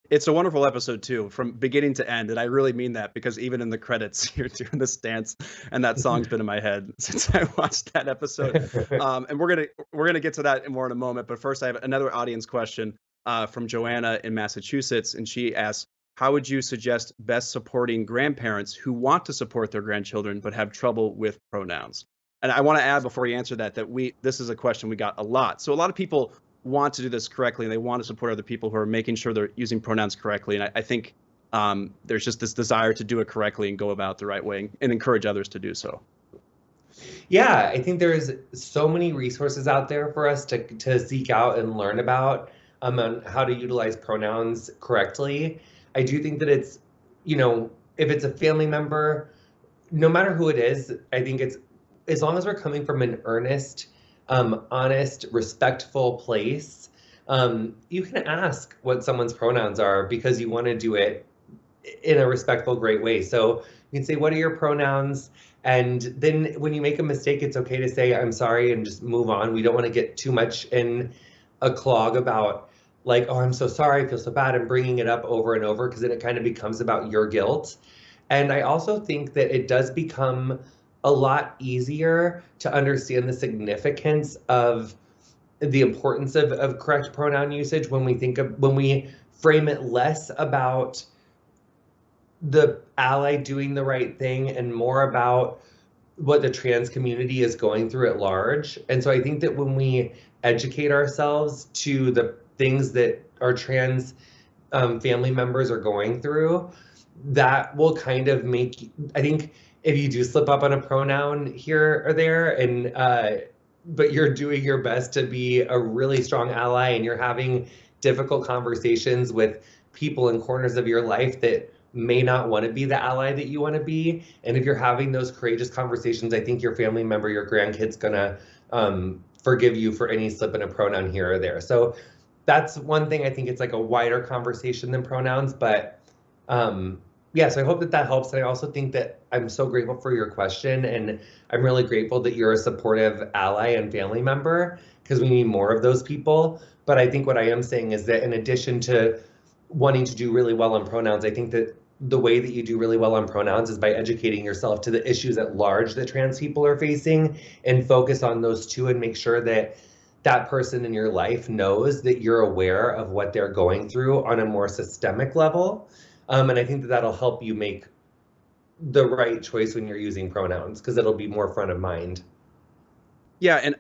It's a wonderful episode too, from beginning to end, and I really mean that because even in the credits, you're doing this dance, and that song's been in my head since I watched that episode. And we're gonna get to that more in a moment, but first, I have another audience question from Joanna in Massachusetts, and she asks, "How would you suggest best supporting grandparents who want to support their grandchildren but have trouble with pronouns?" And I want to add before you answer that we this is a question we got a lot. So a lot of people want to do this correctly and they want to support other people who are making sure they're using pronouns correctly. And I think there's just this desire to do it correctly and go about the right way and encourage others to do so. Yeah, I think there's so many resources out there for us to seek out and learn about on how to utilize pronouns correctly. I do think that it's, if it's a family member, no matter who it is, I think it's as long as we're coming from an earnest, honest, respectful place, you can ask what someone's pronouns are because you want to do it in a respectful, great way. So you can say, "What are your pronouns?" And then when you make a mistake, it's okay to say, "I'm sorry," and just move on. We don't want to get too much in a clog about like, "Oh, I'm so sorry, I feel so bad," and bringing it up over and over because then it kind of becomes about your guilt. And I also think that it does become a lot easier to understand the significance of the importance of correct pronoun usage when we frame it less about the ally doing the right thing and more about what the trans community is going through at large. And so I think that when we educate ourselves to the things that our trans family members are going through, that will kind of make, I think if you do slip up on a pronoun here or there and but you're doing your best to be a really strong ally and you're having difficult conversations with people in corners of your life that may not want to be the ally that you want to be. And if you're having those courageous conversations, I think your family member, your grandkid's gonna forgive you for any slip in a pronoun here or there. So that's one thing. I think it's like a wider conversation than pronouns, but yeah, so I hope that that helps. And I also think that I'm so grateful for your question. And I'm really grateful that you're a supportive ally and family member because we need more of those people. But I think what I am saying is that in addition to wanting to do really well on pronouns, I think that the way that you do really well on pronouns is by educating yourself to the issues at large that trans people are facing and focus on those two and make sure that that person in your life knows that you're aware of what they're going through on a more systemic level. And I think that that'll help you make the right choice when you're using pronouns because it'll be more front of mind. Yeah, and